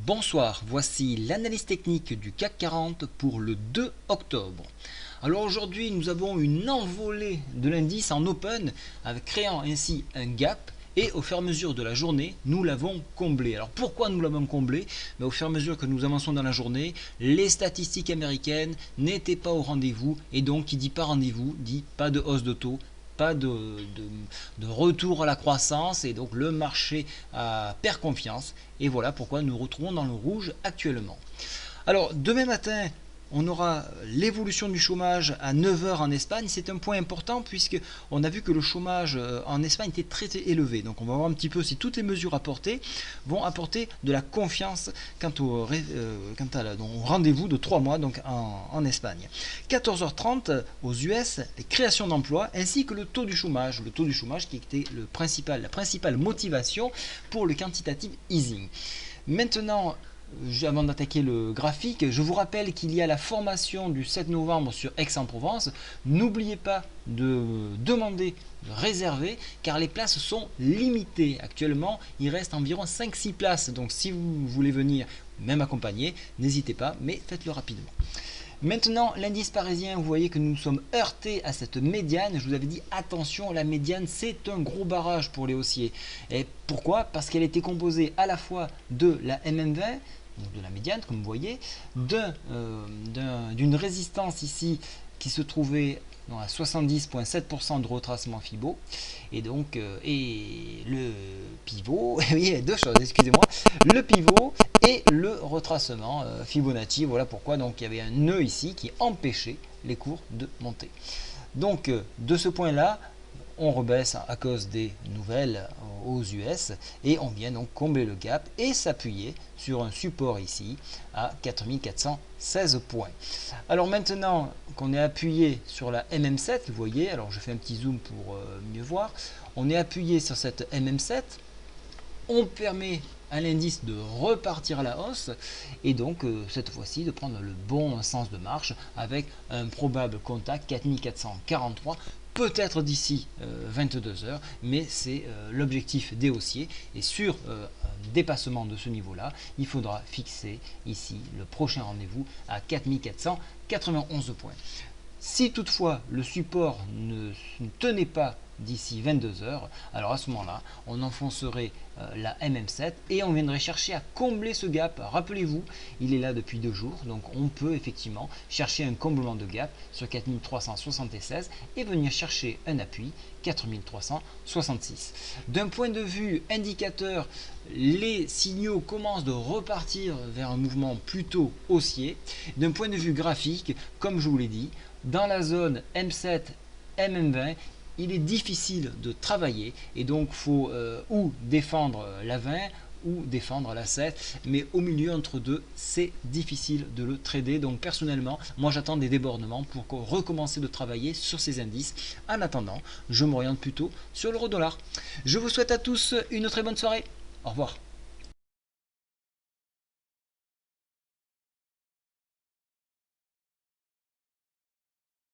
Bonsoir, voici l'analyse technique du CAC 40 pour le 2 octobre. Alors aujourd'hui nous avons une envolée de l'indice en open, créant ainsi un gap, et au fur et à mesure de la journée nous l'avons comblé. Alors pourquoi nous l'avons comblé? Au fur et à mesure que nous avançons dans la journée, les statistiques américaines n'étaient pas au rendez-vous, et donc qui dit pas rendez-vous dit pas de hausse de taux, pas de retour à la croissance, et donc le marché perd confiance, et voilà pourquoi nous nous retrouvons dans le rouge actuellement. Alors demain matin on aura l'évolution du chômage à 9 h en Espagne. C'est un point important puisque on a vu que le chômage en Espagne était très élevé. Donc on va voir un petit peu si toutes les mesures apportées vont apporter de la confiance quant au rendez-vous de 3 mois donc en Espagne. 14h30 aux US, les créations d'emplois ainsi que le taux du chômage. Le taux du chômage qui était la principale motivation pour le quantitative easing. Maintenant, avant d'attaquer le graphique, je vous rappelle qu'il y a la formation du 7 novembre sur Aix-en-Provence. N'oubliez pas de demander, de réserver, car les places sont limitées. Actuellement, il reste environ 5-6 places. Donc si vous voulez venir, même accompagner, n'hésitez pas, mais faites-le rapidement. Maintenant, l'indice parisien, vous voyez que nous sommes heurtés à cette médiane. Je vous avais dit, attention, la médiane, c'est un gros barrage pour les haussiers. Et pourquoi? Parce qu'elle était composée à la fois de la MM20, de la médiane, comme vous voyez, d'une résistance ici qui se trouvait à 70,7% de retracement Fibo, et donc et le pivot, oui, il y a deux choses, excusez-moi, le pivot et le retracement Fibonacci. Voilà pourquoi donc il y avait un nœud ici qui empêchait les cours de monter. Donc de ce point là on rebaisse à cause des nouvelles aux US, et on vient donc combler le gap et s'appuyer sur un support ici à 4416 points. Alors maintenant qu'on est appuyé sur la MM7, vous voyez, alors je fais un petit zoom pour mieux voir, on est appuyé sur cette MM7, on permet à l'indice de repartir à la hausse, et donc cette fois-ci de prendre le bon sens de marche avec un probable contact 4443, peut-être d'ici 22 heures, mais c'est l'objectif des haussiers, et sur un dépassement de ce niveau là il faudra fixer ici le prochain rendez-vous à 4491 points. Si toutefois le support ne tenait pas d'ici 22 heures, alors à ce moment-là, on enfoncerait la MM7 et on viendrait chercher à combler ce gap. Rappelez-vous, il est là depuis 2 jours, donc on peut effectivement chercher un comblement de gap sur 4376 et venir chercher un appui 4366. D'un point de vue indicateur, les signaux commencent de repartir vers un mouvement plutôt haussier. D'un point de vue graphique, comme je vous l'ai dit, dans la zone M7, MM20, il est difficile de travailler, et donc il faut ou défendre la 20 ou défendre la 7, mais au milieu entre deux c'est difficile de le trader. Donc personnellement moi j'attends des débordements pour recommencer de travailler sur ces indices. En attendant, je m'oriente plutôt sur l'euro dollar. Je vous souhaite à tous une très bonne soirée, au revoir.